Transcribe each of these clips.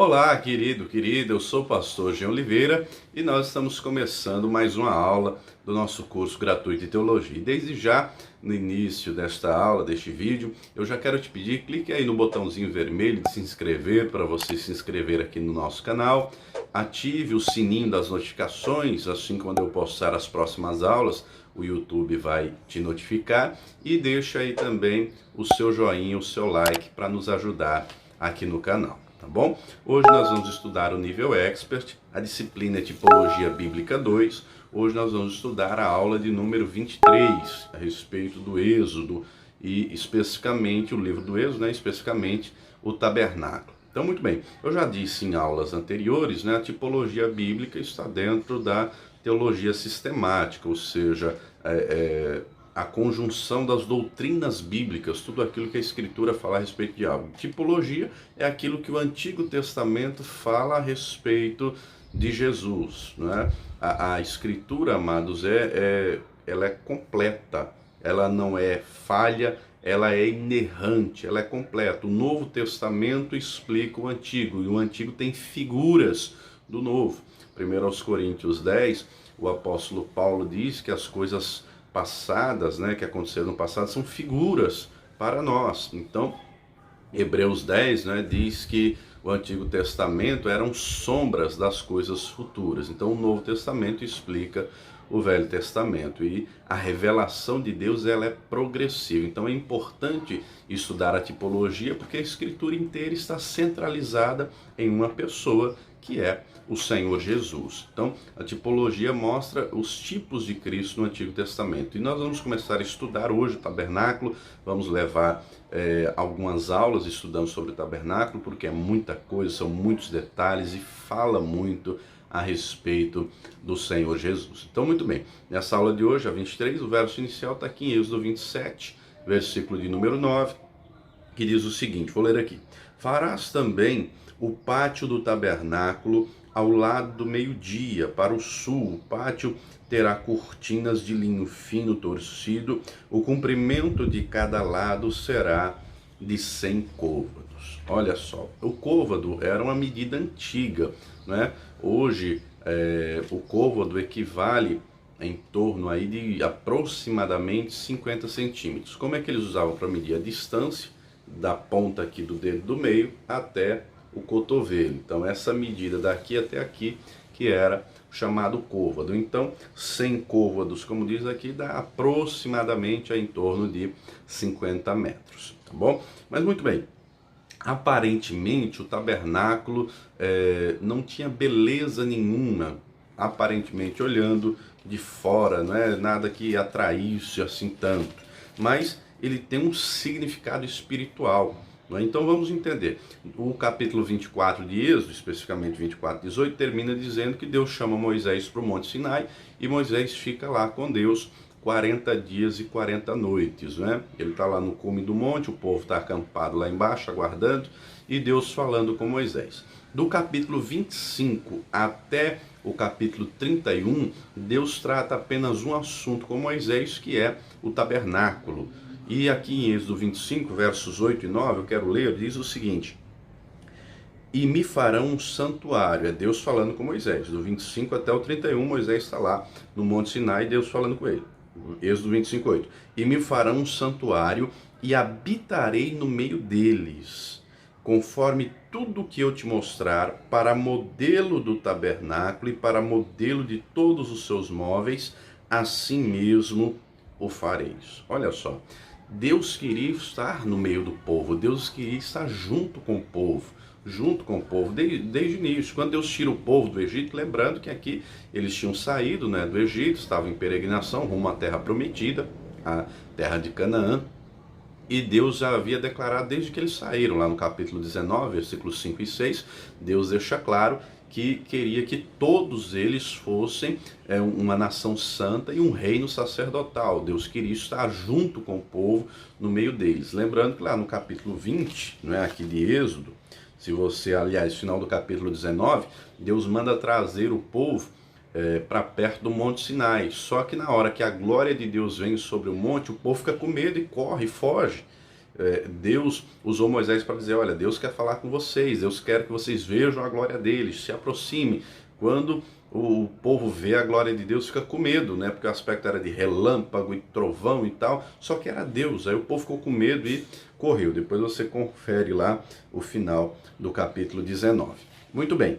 Olá, querida, eu sou o pastor Jean Oliveira e nós estamos começando mais uma aula do nosso curso gratuito de teologia. E desde já, no início desta aula, deste vídeo, eu já quero te pedir, clique aí no botãozinho vermelho de se inscrever, para você se inscrever aqui no nosso canal, ative o sininho das notificações, assim quando eu postar as próximas aulas, o YouTube vai te notificar, e deixa aí também o seu joinha, o seu like para nos ajudar aqui no canal. Tá bom? Hoje nós vamos estudar o nível Expert, a disciplina Tipologia Bíblica 2. Hoje nós vamos estudar a aula de número 23, a respeito do Êxodo, e especificamente o livro do Êxodo, né? Especificamente o tabernáculo. Então, muito bem, eu já disse em aulas anteriores, né? A tipologia bíblica está dentro da teologia sistemática, ou seja, a conjunção das doutrinas bíblicas, tudo aquilo que a Escritura fala a respeito de algo. Tipologia é aquilo que o Antigo Testamento fala a respeito de Jesus, né? A Escritura, amados, ela é completa, ela não é falha, ela é inerrante, ela é completa. O Novo Testamento explica o Antigo, e o Antigo tem figuras do Novo. 1 Coríntios 10, o apóstolo Paulo diz que as coisas passadas, né, que aconteceram no passado, são figuras para nós. Então, Hebreus 10, né, diz que o Antigo Testamento eram sombras das coisas futuras. Então, o Novo Testamento explica o Velho Testamento, e a revelação de Deus, ela é progressiva. Então é importante estudar a tipologia, porque a Escritura inteira está centralizada em uma pessoa, que é o Senhor Jesus. Então, a tipologia mostra os tipos de Cristo no Antigo Testamento. E nós vamos começar a estudar hoje o tabernáculo. Vamos levar algumas aulas estudando sobre o tabernáculo, porque é muita coisa, são muitos detalhes e fala muito a respeito do Senhor Jesus. Então, muito bem, nessa aula de hoje, a 23, o verso inicial está aqui em Êxodo 27, versículo de número 9, que diz o seguinte, vou ler aqui. Farás também o pátio do tabernáculo ao lado do meio-dia, para o sul. O pátio terá cortinas de linho fino torcido, o comprimento de cada lado será de 100 côvados. Olha só, o côvado era uma medida antiga, né? Hoje, o côvado equivale em torno aí de aproximadamente 50 centímetros. Como é que eles usavam para medir a distância da ponta aqui do dedo do meio até o cotovelo? Então, essa medida daqui até aqui, que era o chamado côvado. Então, 100 côvados, como diz aqui, dá aproximadamente em torno de 50 metros, tá bom? Mas muito bem, aparentemente o tabernáculo não tinha beleza nenhuma, aparentemente olhando de fora, não é nada que atraísse assim tanto, mas ele tem um significado espiritual. Então vamos entender. O capítulo 24 de Êxodo, especificamente 24:18, termina dizendo que Deus chama Moisés para o Monte Sinai e Moisés fica lá com Deus 40 dias e 40 noites, né? Ele está lá no cume do monte, o povo está acampado lá embaixo, aguardando, e Deus falando com Moisés. Do capítulo 25 até o capítulo 31, Deus trata apenas um assunto com Moisés, que é o tabernáculo. E aqui em Êxodo 25, versos 8 e 9, eu quero ler, diz o seguinte: e me farão um santuário. É Deus falando com Moisés. Do 25 até o 31, Moisés está lá no Monte Sinai, Deus falando com ele. Êxodo 25, 8. E me farão um santuário e habitarei no meio deles, conforme tudo que eu te mostrar, para modelo do tabernáculo e para modelo de todos os seus móveis, assim mesmo o fareis. Olha só, Deus queria estar no meio do povo, Deus queria estar junto com o povo, desde o início. Quando Deus tira o povo do Egito, lembrando que aqui eles tinham saído, né, do Egito, estavam em peregrinação rumo à terra prometida, a terra de Canaã, e Deus já havia declarado desde que eles saíram, lá no capítulo 19, versículos 5 e 6, Deus deixa claro que queria que todos eles fossem uma nação santa e um reino sacerdotal. Deus queria estar junto com o povo no meio deles. Lembrando que lá no capítulo 20, não é, aqui de Êxodo, se você, aliás, final do capítulo 19, Deus manda trazer o povo para perto do Monte Sinai. Só que na hora que a glória de Deus vem sobre o monte, o povo fica com medo e corre, foge. Deus usou Moisés para dizer, olha, Deus quer falar com vocês, Deus quer que vocês vejam a glória dele, se aproxime. Quando o povo vê a glória de Deus, fica com medo, né? Porque o aspecto era de relâmpago e trovão e tal, só que era Deus. Aí o povo ficou com medo e correu. Depois você confere lá o final do capítulo 19. Muito bem.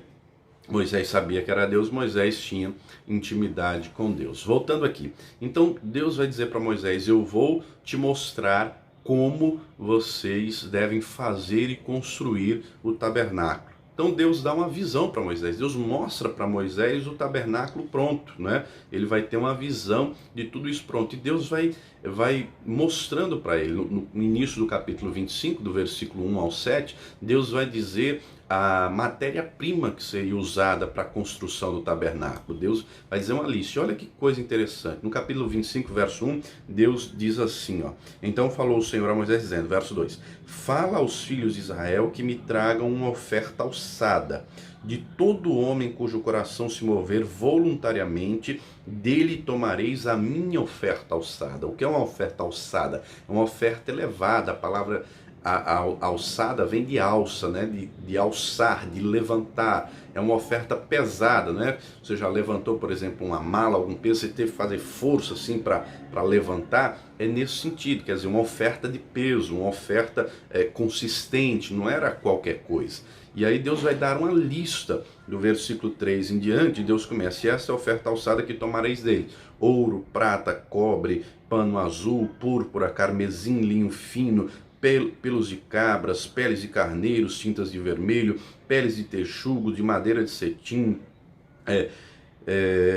Moisés sabia que era Deus, Moisés tinha intimidade com Deus. Voltando aqui, então Deus vai dizer para Moisés, eu vou te mostrar como vocês devem fazer e construir o tabernáculo. Então Deus dá uma visão para Moisés, Deus mostra para Moisés o tabernáculo pronto, né? Ele vai ter uma visão de tudo isso pronto, e Deus vai mostrando para ele, no início do capítulo 25, do versículo 1 ao 7, Deus vai dizer a matéria-prima que seria usada para a construção do tabernáculo. Deus vai dizer uma lista. Olha que coisa interessante. No capítulo 25, verso 1, Deus diz assim, ó. Então falou o Senhor a Moisés dizendo, verso 2, fala aos filhos de Israel que me tragam uma oferta alçada. De todo homem cujo coração se mover voluntariamente, dele tomareis a minha oferta alçada. O que é uma oferta alçada? É uma oferta elevada. A palavra a alçada vem de alça, né? de alçar, de levantar. É uma oferta pesada, né? Você já levantou, por exemplo, uma mala, algum peso, você teve que fazer força assim para levantar. É nesse sentido, quer dizer, uma oferta de peso, uma oferta consistente, não era qualquer coisa. E aí Deus vai dar uma lista, do versículo 3 em diante, Deus começa, e essa é a oferta alçada que tomareis dele: ouro, prata, cobre, pano azul, púrpura, carmesim, linho fino, pelos de cabras, peles de carneiros, tintas de vermelho, peles de texugo, de madeira de cetim,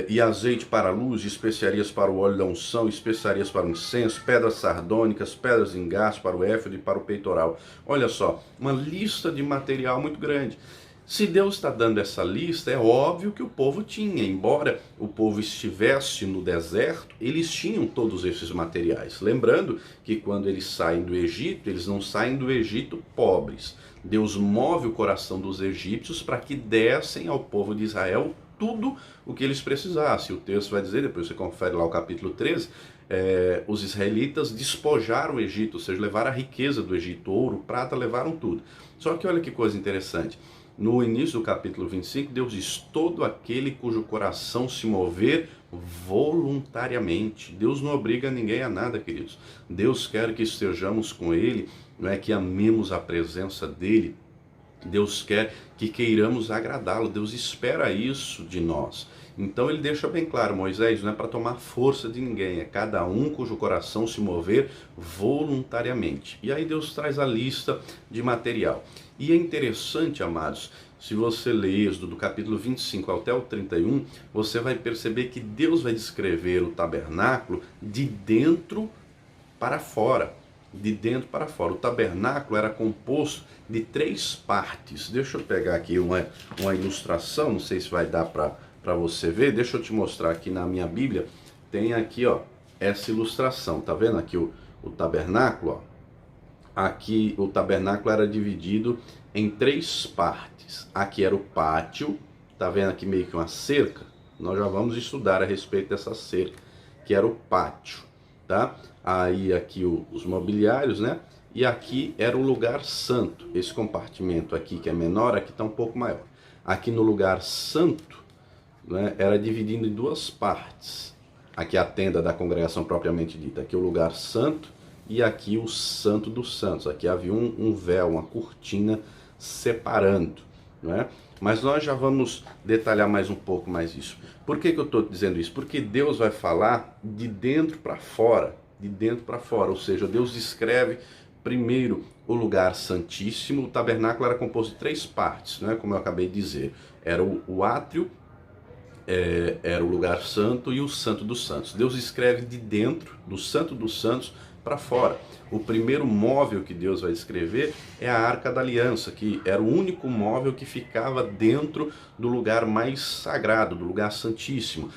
e azeite para a luz, especiarias para o óleo da unção, especiarias para o incenso, pedras sardônicas, pedras de engaste para o éfode e para o peitoral. Olha só, uma lista de material muito grande. Se Deus está dando essa lista, é óbvio que o povo tinha, embora o povo estivesse no deserto, eles tinham todos esses materiais. Lembrando que quando eles saem do Egito, eles não saem do Egito pobres. Deus move o coração dos egípcios para que dessem ao povo de Israel tudo o que eles precisassem. O texto vai dizer, depois você confere lá o capítulo 13, os israelitas despojaram o Egito, ou seja, levaram a riqueza do Egito, ouro, prata, levaram tudo. Só que olha que coisa interessante. No início do capítulo 25, Deus diz, todo aquele cujo coração se mover voluntariamente. Deus não obriga ninguém a nada, queridos. Deus quer que estejamos com Ele, não é que amemos a presença dEle. Deus quer que queiramos agradá-lo. Deus espera isso de nós. Então ele deixa bem claro, Moisés, não é para tomar força de ninguém, é cada um cujo coração se mover voluntariamente. E aí Deus traz a lista de material. E é interessante, amados, se você ler Êxodo do capítulo 25 até o 31, você vai perceber que Deus vai descrever o tabernáculo de dentro para fora. De dentro para fora. O tabernáculo era composto de 3 partes. Deixa eu pegar aqui uma ilustração, não sei se vai dar para você ver. Deixa eu te mostrar aqui na minha Bíblia. Tem aqui, ó, essa ilustração. Tá vendo aqui o tabernáculo? Ó? Aqui o tabernáculo era dividido em 3 partes. Aqui era o pátio. Tá vendo aqui meio que uma cerca? Nós já vamos estudar a respeito dessa cerca, que era o pátio, tá? Aí aqui os mobiliários, né? E aqui era o lugar santo. Esse compartimento aqui que é menor, aqui está um pouco maior. Aqui no lugar santo, né, era dividido em 2 partes. Aqui a tenda da congregação propriamente dita. Aqui o lugar santo e aqui o santo dos santos. Aqui havia um véu, uma cortina separando, né? Mas nós já vamos detalhar mais um pouco mais isso. Por que eu estou dizendo isso? Porque Deus vai falar de dentro para fora. De dentro para fora, ou seja, Deus descreve primeiro o lugar santíssimo. O tabernáculo era composto de 3 partes, né? Como eu acabei de dizer, era o átrio, era o lugar santo e o santo dos santos. Deus escreve de dentro, do santo dos santos, para fora. O primeiro móvel que Deus vai descrever é a Arca da Aliança, que era o único móvel que ficava dentro do lugar mais sagrado, do lugar santíssimo.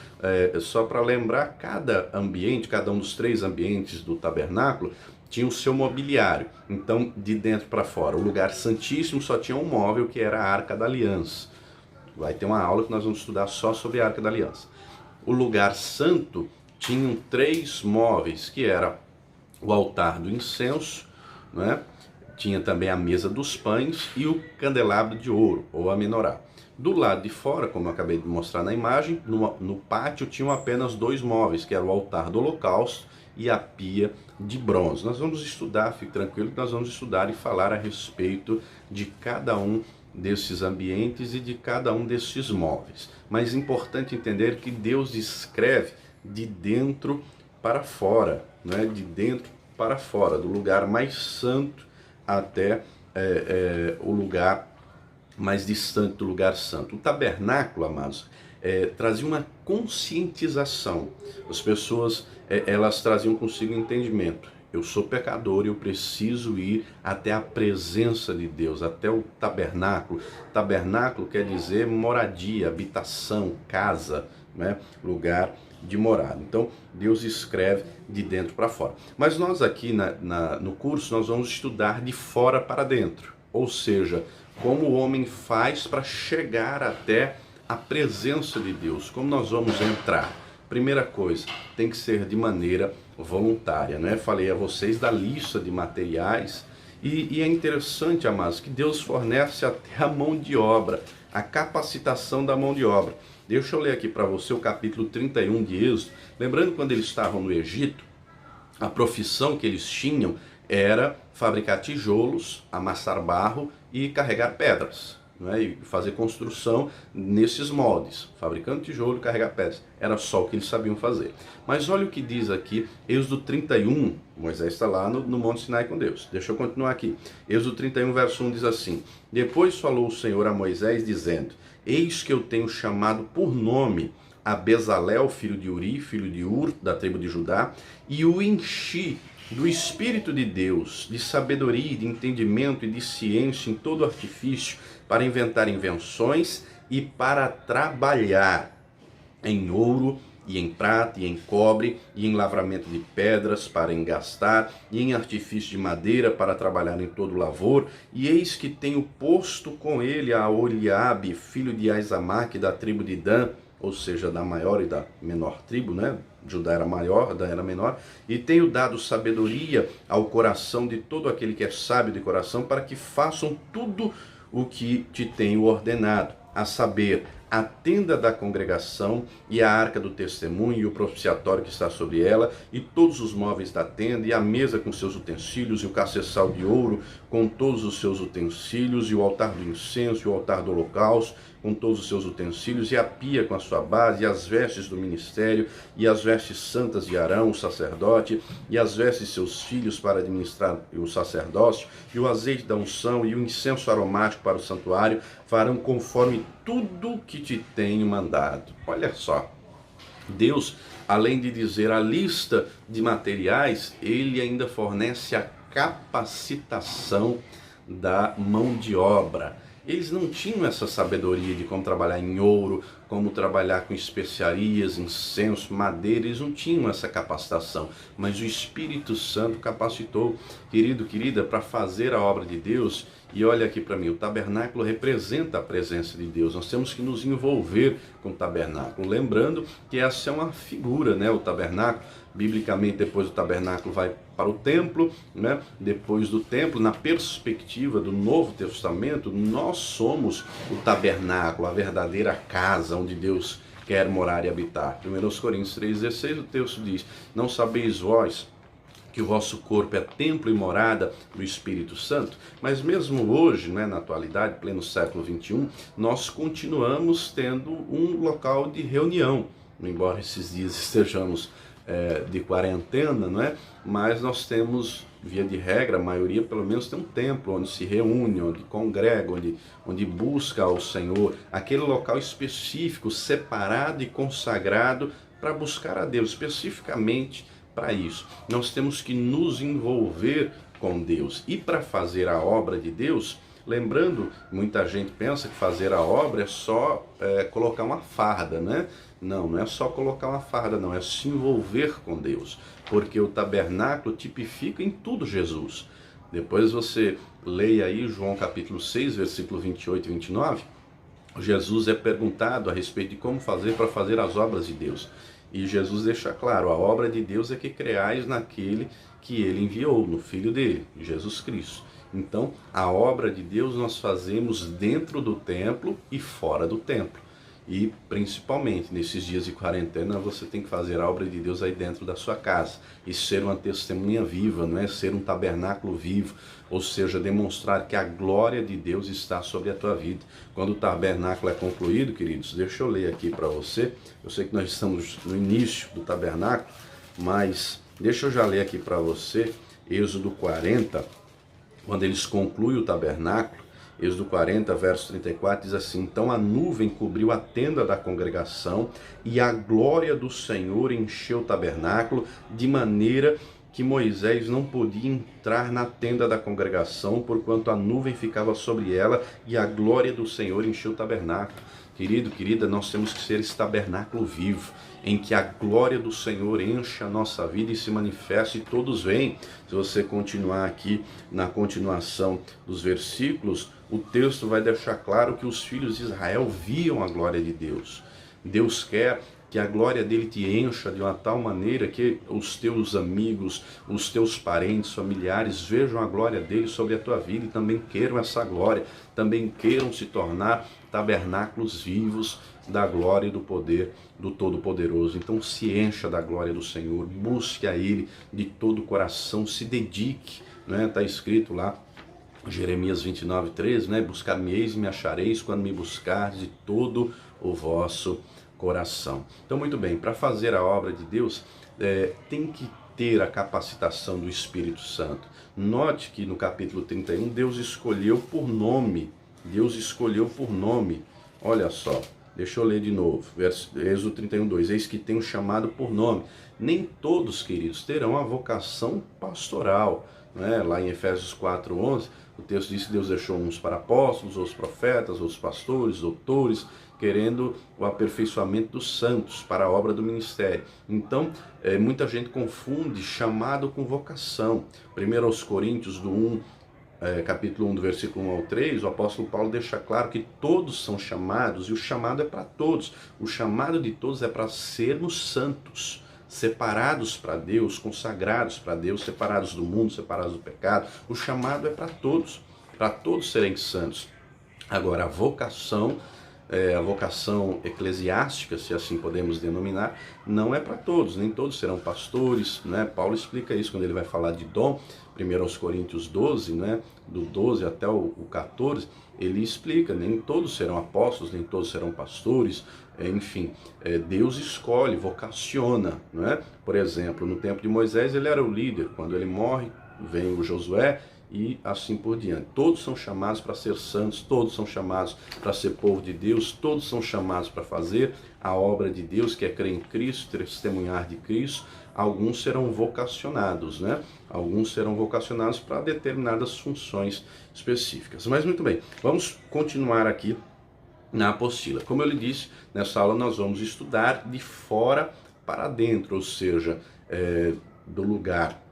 Só para lembrar, cada ambiente, cada um dos 3 ambientes do tabernáculo tinha o seu mobiliário. Então, de dentro para fora, o lugar santíssimo só tinha um móvel, que era a Arca da Aliança. Vai ter uma aula que nós vamos estudar só sobre a Arca da Aliança. O lugar santo tinha 3 móveis, que era o altar do incenso, não é? Tinha também a mesa dos pães e o candelabro de ouro, ou a menorá. Do lado de fora, como eu acabei de mostrar na imagem, no pátio tinham apenas dois móveis, que era o altar do holocausto e a pia de bronze. Nós vamos estudar, fique tranquilo que nós vamos estudar e falar a respeito de cada um desses ambientes e de cada um desses móveis. Mas é importante entender que Deus escreve de dentro para fora, né? De dentro para fora, do lugar mais santo até o lugar mais distante do lugar santo. O tabernáculo, amados, trazia uma conscientização. As pessoas, elas traziam consigo um entendimento. Eu sou pecador e eu preciso ir até a presença de Deus, até o tabernáculo. Tabernáculo quer dizer moradia, habitação, casa, né? Lugar de morada. Então, Deus escreve de dentro para fora. Mas nós aqui no curso, nós vamos estudar de fora para dentro. Ou seja, como o homem faz para chegar até a presença de Deus. Como nós vamos entrar? Primeira coisa, tem que ser de maneira voluntária, né? Falei a vocês da lista de materiais e é interessante, amados, que Deus fornece até a mão de obra, a capacitação da mão de obra. Deixa eu ler aqui para você o capítulo 31 de Êxodo. Lembrando quando eles estavam no Egito, a profissão que eles tinham era fabricar tijolos, amassar barro e carregar pedras, né? E fazer construção nesses moldes, fabricando tijolo e carregar pedras. Era só o que eles sabiam fazer. Mas olha o que diz aqui, Êxodo 31, Moisés está lá no Monte Sinai com Deus. Deixa eu continuar aqui. Êxodo 31, verso 1 diz assim: Depois falou o Senhor a Moisés, dizendo: Eis que eu tenho chamado por nome a Bezalel, filho de Uri, filho de Ur, da tribo de Judá, e o enchi do Espírito de Deus, de sabedoria, de entendimento e de ciência em todo artifício, para inventar invenções e para trabalhar em ouro e em prata e em cobre e em lavramento de pedras para engastar e em artifício de madeira para trabalhar em todo lavor. E eis que tenho posto com ele a Oliabe, filho de Aizamaque, da tribo de Dan, ou seja, da maior e da menor tribo, né? Judá era maior, Dan era menor, e tenho dado sabedoria ao coração de todo aquele que é sábio de coração, para que façam tudo o que te tenho ordenado, a saber, a tenda da congregação e a arca do testemunho e o propiciatório que está sobre ela e todos os móveis da tenda e a mesa com seus utensílios e o castiçal de ouro com todos os seus utensílios e o altar do incenso e o altar do holocausto com todos os seus utensílios e a pia com a sua base e as vestes do ministério e as vestes santas de Arão, o sacerdote, e as vestes de seus filhos para administrar o sacerdócio e o azeite da unção e o incenso aromático para o santuário farão conforme tudo que te tenho mandado. Olha só, Deus, além de dizer a lista de materiais, ele ainda fornece a capacitação da mão de obra. Eles não tinham essa sabedoria de como trabalhar em ouro, como trabalhar com especiarias, incenso, madeira. Eles não tinham essa capacitação, mas o Espírito Santo capacitou, querido, querida, para fazer a obra de Deus. E olha aqui para mim, o tabernáculo representa a presença de Deus. Nós temos que nos envolver com o tabernáculo. Lembrando que essa é uma figura, né? O tabernáculo, biblicamente, depois do tabernáculo vai para o templo, né? Depois do templo, na perspectiva do Novo Testamento, nós somos o tabernáculo, a verdadeira casa onde Deus quer morar e habitar. 1 Coríntios 3,16, o texto diz: Não sabeis vós que o vosso corpo é templo e morada do Espírito Santo? Mas mesmo hoje, né, na atualidade, pleno século XXI, nós continuamos tendo um local de reunião, embora esses dias estejamos de quarentena, não é? Mas nós temos, via de regra, a maioria pelo menos tem um templo onde se reúne, onde congrega, onde busca ao Senhor, aquele local específico, separado e consagrado para buscar a Deus, especificamente para isso. Nós temos que nos envolver com Deus. E para fazer a obra de Deus, lembrando, muita gente pensa que fazer a obra é só colocar uma farda, né? Não, não é só colocar uma farda, não, é se envolver com Deus, porque o tabernáculo tipifica em tudo Jesus. Depois você leia aí João capítulo 6, versículo 28 e 29, Jesus é perguntado a respeito de como fazer para fazer as obras de Deus. E Jesus deixa claro, a obra de Deus é que creais naquele que ele enviou, no Filho dele, Jesus Cristo. Então, a obra de Deus nós fazemos dentro do templo e fora do templo. E principalmente nesses dias de quarentena, você tem que fazer a obra de Deus aí dentro da sua casa e ser uma testemunha viva, não é? Ser um tabernáculo vivo, ou seja, demonstrar que a glória de Deus está sobre a tua vida. Quando o tabernáculo é concluído, queridos, deixa eu ler aqui para você. Eu sei que nós estamos no início do tabernáculo, mas deixa eu já ler aqui para você Êxodo 40, quando eles concluem o tabernáculo. Êxodo 40, verso 34, diz assim: então a nuvem cobriu a tenda da congregação e a glória do Senhor encheu o tabernáculo, de maneira que Moisés não podia entrar na tenda da congregação, porquanto a nuvem ficava sobre ela e a glória do Senhor encheu o tabernáculo. Querido, querida, nós temos que ser esse tabernáculo vivo, em que a glória do Senhor enche a nossa vida e se manifeste e todos veem. Se você continuar aqui na continuação dos versículos, o texto vai deixar claro que os filhos de Israel viam a glória de Deus. Deus quer que a glória dele te encha de uma tal maneira que os teus amigos, os teus parentes, familiares vejam a glória dele sobre a tua vida e também queiram essa glória, também queiram se tornar tabernáculos vivos da glória e do poder do Todo-Poderoso. Então se encha da glória do Senhor, busque a Ele de todo o coração, se dedique, né? Está escrito lá, Jeremias 29, 13, né? Buscar-me-eis e me achareis quando me buscardes de todo o vosso coração. Então, muito bem, para fazer a obra de Deus, tem que ter a capacitação do Espírito Santo. Note que no capítulo 31, Deus escolheu por nome. Deus escolheu por nome. Olha só, deixa eu ler de novo. Êxodo 31, 2. Eis que tenho chamado por nome. Nem todos, queridos, terão a vocação pastoral. Né? Lá em Efésios 4, 11, o texto diz que Deus deixou uns para apóstolos, outros profetas, outros pastores, doutores, querendo o aperfeiçoamento dos santos para a obra do ministério. Então, muita gente confunde chamado com vocação. 1 Coríntios do 1, capítulo 1, do versículo 1 ao 3, o apóstolo Paulo deixa claro que todos são chamados e o chamado é para todos. O chamado de todos é para sermos santos, separados para Deus, consagrados para Deus, separados do mundo, separados do pecado. O chamado é para todos serem santos. Agora, a vocação eclesiástica, se assim podemos denominar, não é para todos, nem todos serão pastores, né? Paulo explica isso quando ele vai falar de dom, 1 Coríntios 12, né? Do 12 até o 14, ele explica, nem todos serão apóstolos, nem todos serão pastores, enfim, Deus escolhe, vocaciona, né? Por exemplo, no tempo de Moisés ele era o líder, quando ele morre, vem o Josué, e assim por diante. Todos são chamados para ser santos, todos são chamados para ser povo de Deus, todos são chamados para fazer a obra de Deus, que é crer em Cristo, testemunhar de Cristo. Alguns serão vocacionados, né? Alguns serão vocacionados para determinadas funções específicas. Mas muito bem, vamos continuar aqui na apostila. Como eu lhe disse, nessa aula nós vamos estudar de fora para dentro, ou seja, do lugar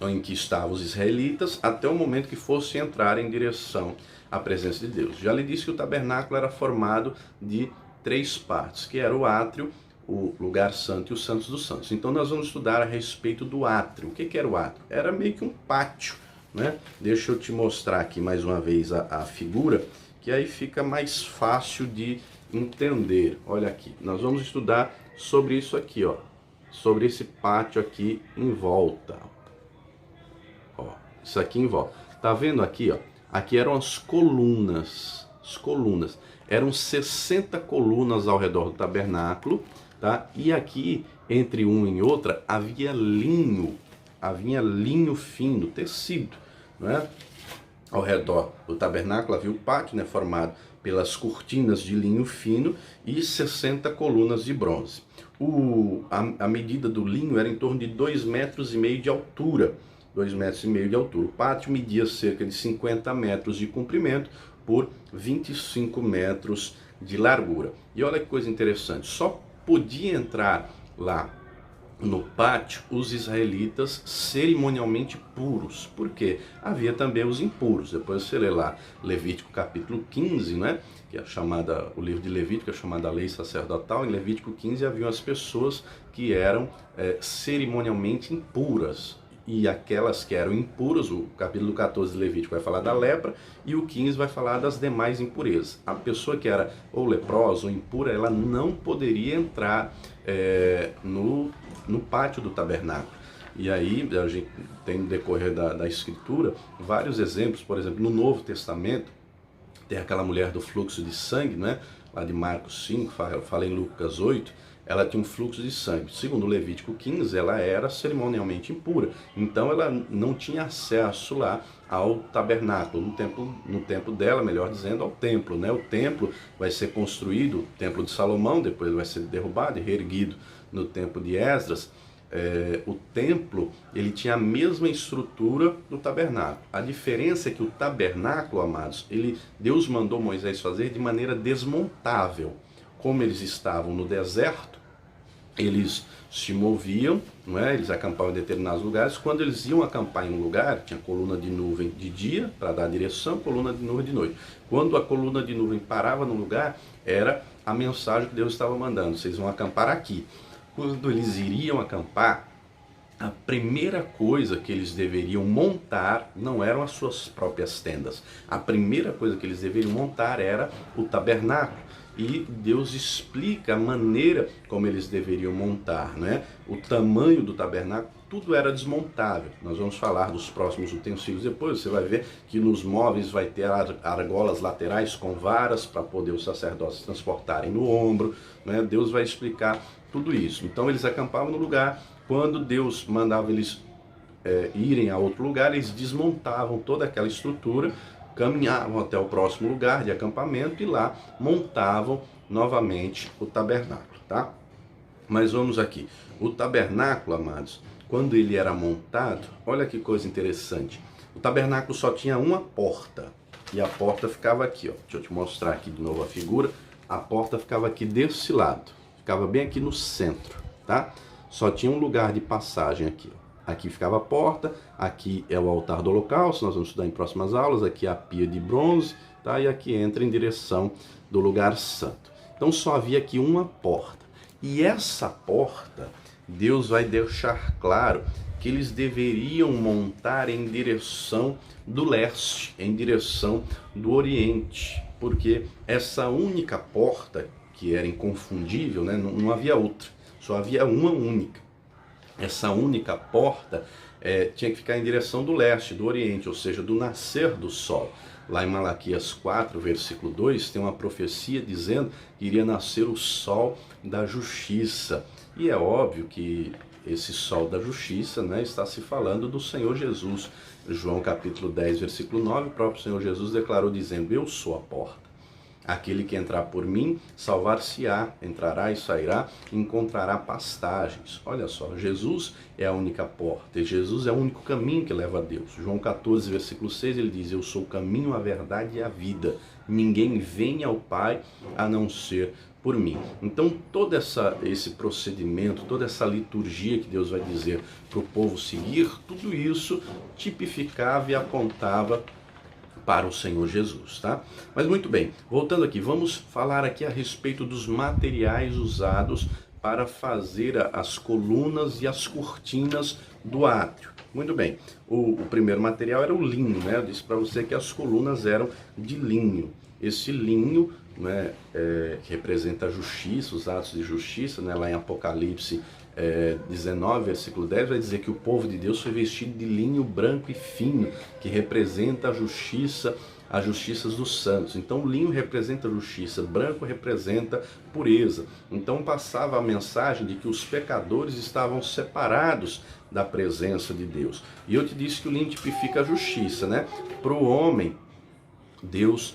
em que estavam os israelitas, até o momento que fosse entrar em direção à presença de Deus. Já lhe disse que o tabernáculo era formado de 3 partes, que era o átrio, o lugar santo e os santos dos santos. Então nós vamos estudar a respeito do átrio. O que era o átrio? Era meio que um pátio, né? Deixa eu te mostrar aqui mais uma vez a figura, que aí fica mais fácil de entender. Olha aqui, nós vamos estudar sobre isso aqui, ó, sobre esse pátio aqui em volta. Isso aqui em volta. Tá vendo aqui, ó? Aqui eram as colunas. As colunas. Eram 60 colunas ao redor do tabernáculo, tá? E aqui, entre uma e outra, havia linho. Havia linho fino, tecido, não é? Ao redor do tabernáculo havia o pátio, né, formado pelas cortinas de linho fino e 60 colunas de bronze. A medida do linho era em torno de 2,5 metros de altura. 2,5 metros de altura. O pátio media cerca de 50 metros de comprimento por 25 metros de largura. E olha que coisa interessante, só podia entrar lá no pátio os israelitas cerimonialmente puros. Por quê? Havia também os impuros. Depois você lê lá Levítico capítulo 15, né? Que é chamada, o livro de Levítico é chamada lei sacerdotal. Em Levítico 15 haviam as pessoas que eram cerimonialmente impuras. E aquelas que eram impuras, o capítulo 14 de Levítico vai falar da lepra e o 15 vai falar das demais impurezas. A pessoa que era ou leprosa ou impura, ela não poderia entrar no pátio do tabernáculo. E aí a gente tem no decorrer da escritura vários exemplos. Por exemplo, no Novo Testamento tem aquela mulher do fluxo de sangue, né? Lá de Marcos 5, fala em Lucas 8, ela tinha um fluxo de sangue. Segundo Levítico 15, ela era cerimonialmente impura. Então ela não tinha acesso lá ao tabernáculo, no templo dela, melhor dizendo, ao templo, né? O templo vai ser construído, o templo de Salomão, depois vai ser derrubado e reerguido no tempo de Esdras. O templo, ele tinha a mesma estrutura do tabernáculo. A diferença é que o tabernáculo, amados, Deus mandou Moisés fazer de maneira desmontável. Como eles estavam no deserto, eles se moviam, não é? Eles acampavam em determinados lugares. Quando eles iam acampar em um lugar, tinha coluna de nuvem de dia para dar direção, coluna de nuvem de noite. Quando a coluna de nuvem parava no lugar, era a mensagem que Deus estava mandando: vocês vão acampar aqui. Quando eles iriam acampar, a primeira coisa que eles deveriam montar não eram as suas próprias tendas. A primeira coisa que eles deveriam montar era o tabernáculo. E Deus explica a maneira como eles deveriam montar, né? O tamanho do tabernáculo, tudo era desmontável. Nós vamos falar dos próximos utensílios depois. Você vai ver que nos móveis vai ter argolas laterais com varas para poder os sacerdotes transportarem no ombro, né? Deus vai explicar tudo isso. Então eles acampavam no lugar. Quando Deus mandava eles irem a outro lugar, eles desmontavam toda aquela estrutura, caminhavam até o próximo lugar de acampamento e lá montavam novamente o tabernáculo, tá? Mas vamos aqui. O tabernáculo, amados, quando ele era montado, olha que coisa interessante. O tabernáculo só tinha uma porta e a porta ficava aqui, ó. Deixa eu te mostrar aqui de novo a figura. A porta ficava aqui desse lado, ficava bem aqui no centro, tá? Só tinha um lugar de passagem aqui, ó. Aqui ficava a porta, aqui é o altar do holocausto, nós vamos estudar em próximas aulas, aqui é a pia de bronze, tá? E aqui entra em direção do lugar santo. Então só havia aqui uma porta. E essa porta, Deus vai deixar claro que eles deveriam montar em direção do leste, em direção do oriente, porque essa única porta, que era inconfundível, né? Não havia outra, só havia uma única. Essa única porta tinha que ficar em direção do leste, do oriente, ou seja, do nascer do sol. Lá em Malaquias 4, versículo 2, tem uma profecia dizendo que iria nascer o sol da justiça. E é óbvio que esse sol da justiça, né, está se falando do Senhor Jesus. João capítulo 10, versículo 9, o próprio Senhor Jesus declarou dizendo: eu sou a porta. Aquele que entrar por mim, salvar-se-á, entrará e sairá, e encontrará pastagens. Olha só, Jesus é a única porta, e Jesus é o único caminho que leva a Deus. João 14, versículo 6, ele diz: eu sou o caminho, a verdade e a vida. Ninguém vem ao Pai a não ser por mim. Então todo esse procedimento, toda essa liturgia que Deus vai dizer para o povo seguir, tudo isso tipificava e apontava para o Senhor Jesus, tá? Mas muito bem, voltando aqui, vamos falar aqui a respeito dos materiais usados para fazer as colunas e as cortinas do átrio. Muito bem, o primeiro material era o linho, né? Eu disse para você que as colunas eram de linho. Esse linho, né, que representa a justiça, os atos de justiça, né? Lá em Apocalipse 19, versículo 10, vai dizer que o povo de Deus foi vestido de linho branco e fino, que representa a justiça, as justiças dos santos. Então, linho representa justiça, branco representa pureza. Então, passava a mensagem de que os pecadores estavam separados da presença de Deus. E eu te disse que o linho tipifica a justiça, né? Para o homem, Deus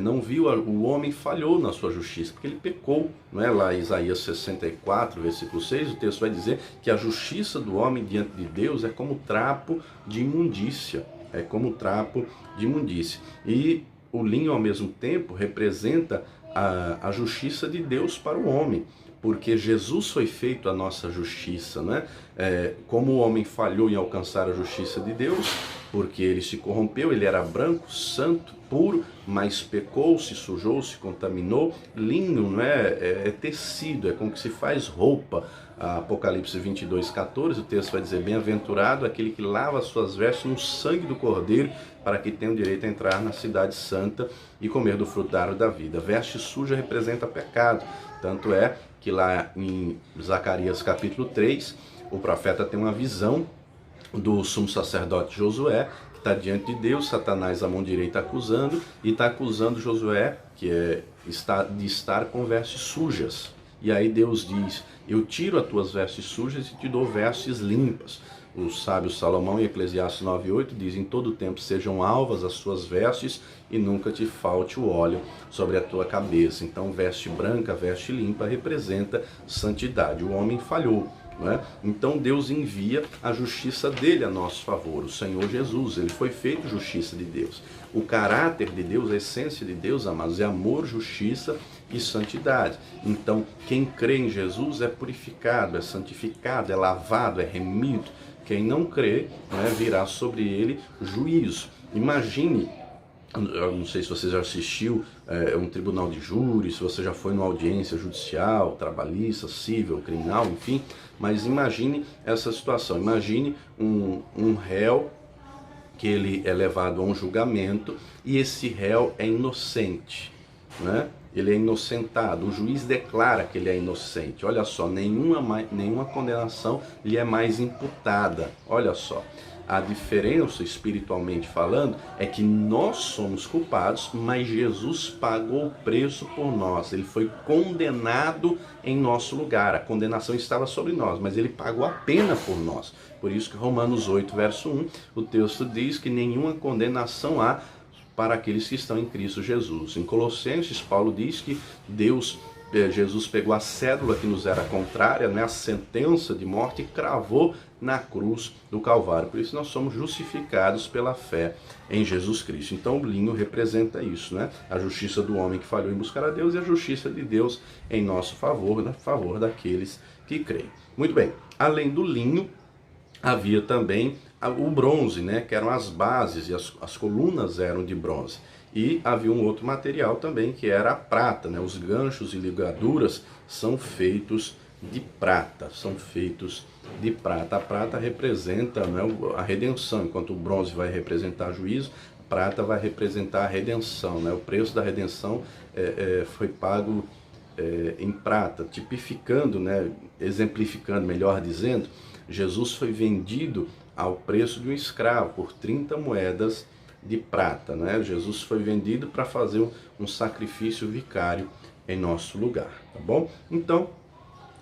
não viu, o homem falhou na sua justiça, porque ele pecou, não é? Lá em Isaías 64, versículo 6, o texto vai dizer que a justiça do homem diante de Deus é como trapo de imundícia, é como trapo de imundícia. E o linho, ao mesmo tempo, representa a justiça de Deus para o homem, porque Jesus foi feito a nossa justiça, né? Como o homem falhou em alcançar a justiça de Deus, porque ele se corrompeu, ele era branco, santo, puro, mas pecou, se sujou, se contaminou. Linho, não é? É tecido, é com que se faz roupa. Apocalipse 22:14, o texto vai dizer: bem-aventurado aquele que lava as suas vestes no sangue do Cordeiro, para que tenha o direito a entrar na cidade santa e comer do fruto da árvore da vida. Veste suja representa pecado, tanto é que lá em Zacarias capítulo 3, o profeta tem uma visão do sumo sacerdote Josué, que está diante de Deus, Satanás a mão direita acusando, e está acusando Josué, de estar com vestes sujas. E aí Deus diz: eu tiro as tuas vestes sujas e te dou vestes limpas. O sábio Salomão, em Eclesiastes 9:8, diz: em todo tempo sejam alvas as suas vestes e nunca te falte o óleo sobre a tua cabeça. Então, veste branca, veste limpa, representa santidade. O homem falhou, não é? Então Deus envia a justiça dele a nosso favor, o Senhor Jesus. Ele foi feito justiça de Deus. O caráter de Deus, a essência de Deus, amados, é amor, justiça e santidade. Então, quem crê em Jesus é purificado, é santificado, é lavado, é remido. Quem não crê, né, virá sobre ele juízo. Imagine, eu não sei se você já assistiu um tribunal de júri, se você já foi numa audiência judicial, trabalhista, civil, criminal, enfim, mas imagine essa situação. Imagine um réu que ele é levado a um julgamento e esse réu é inocente, né? Ele é inocentado, o juiz declara que ele é inocente. Olha só, nenhuma condenação lhe é mais imputada. Olha só, a diferença espiritualmente falando é que nós somos culpados, mas Jesus pagou o preço por nós. Ele foi condenado em nosso lugar. A condenação estava sobre nós, mas ele pagou a pena por nós. Por isso que Romanos 8, verso 1, o texto diz que nenhuma condenação há para aqueles que estão em Cristo Jesus. Em Colossenses, Paulo diz que Jesus pegou a cédula que nos era contrária, né, a sentença de morte, e cravou na cruz do Calvário. Por isso nós somos justificados pela fé em Jesus Cristo. Então o linho representa isso, né? A justiça do homem que falhou em buscar a Deus e a justiça de Deus em nosso favor, a favor daqueles que creem. Muito bem, além do linho, havia também o bronze, né, que eram as bases, e as colunas eram de bronze. E havia um outro material também, que era a prata, né? Os ganchos e ligaduras são feitos de prata, A prata representa, né, a redenção, enquanto o bronze vai representar juízo, a prata vai representar a redenção, né? O preço da redenção foi pago em prata, tipificando, né, exemplificando, melhor dizendo, Jesus foi vendido ao preço de um escravo, por 30 moedas de prata, né? Jesus foi vendido para fazer um sacrifício vicário em nosso lugar, tá bom? Então,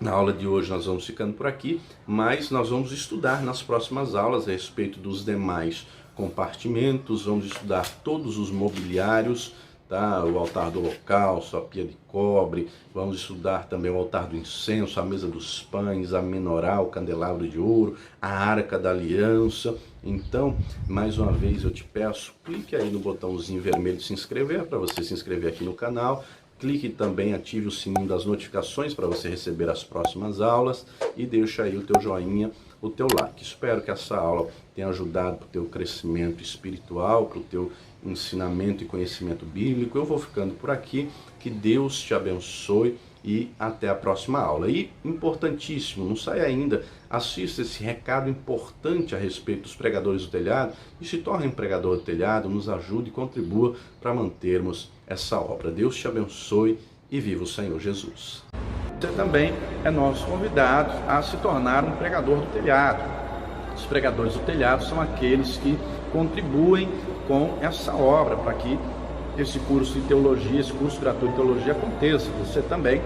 na aula de hoje nós vamos ficando por aqui, mas nós vamos estudar nas próximas aulas a respeito dos demais compartimentos, vamos estudar todos os mobiliários, tá? O altar do holocausto, a pia de cobre, vamos estudar também o altar do incenso, a mesa dos pães, a menorá, o candelabro de ouro, a arca da aliança. Então, mais uma vez eu te peço, clique aí no botãozinho vermelho de se inscrever, para você se inscrever aqui no canal. Clique também, ative o sininho das notificações para você receber as próximas aulas e deixa aí o teu joinha, o teu like. Espero que essa aula tenha ajudado para o teu crescimento espiritual, para o teu ensinamento e conhecimento bíblico. Eu vou ficando por aqui, que Deus te abençoe e até a próxima aula. E importantíssimo, não sai ainda, assista esse recado importante a respeito dos pregadores do telhado e se torne um pregador do telhado, nos ajude e contribua para mantermos essa obra. Deus te abençoe e viva o Senhor Jesus. Você também é nosso convidado a se tornar um pregador do telhado. Os pregadores do telhado são aqueles que contribuem com essa obra para que esse curso de teologia, esse curso gratuito de teologia aconteça. Você também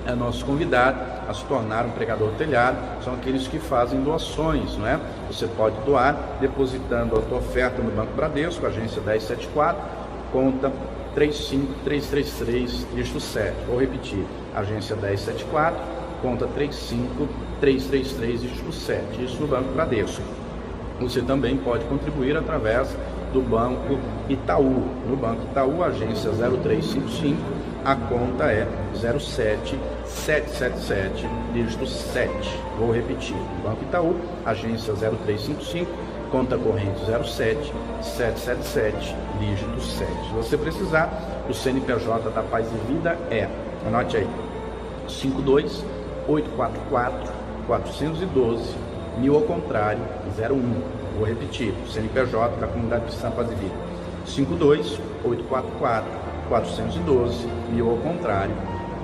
é nosso convidado a se tornar um pregador do telhado, são aqueles que fazem doações, não é? Você pode doar depositando a tua oferta no Banco Bradesco, agência 1074, conta 35333, dígito 7. Vou repetir, agência 1074, conta 35333, dígito 7, isso no Banco Bradesco. Você também pode contribuir através do Banco Itaú. No Banco Itaú, agência 0355, A conta é 07777, dígito 7. Vou repetir. Banco Itaú, agência 0355, conta corrente 07777, dígito 7. Se você precisar, o CNPJ da Paz e Vida é, anote aí, 52844-412, 1000 ao contrário, 01. Vou repetir, o CNPJ da Comunidade Cristã Paz e Vida, 52844-412, 1000 ao contrário,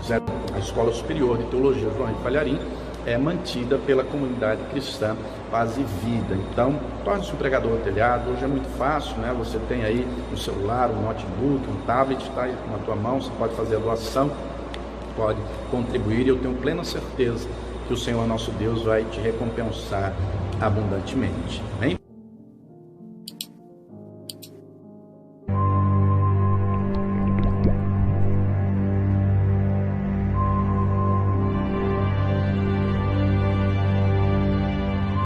0. A Escola Superior de Teologia João Henrique Palharim é mantida pela Comunidade Cristã Paz e Vida. Então, torne-se um pregador ao telhado. Hoje é muito fácil, né? Você tem aí um celular, um notebook, um tablet, está aí na tua mão, você pode fazer a doação, pode contribuir, e eu tenho plena certeza que o Senhor nosso Deus vai te recompensar abundantemente. Amém?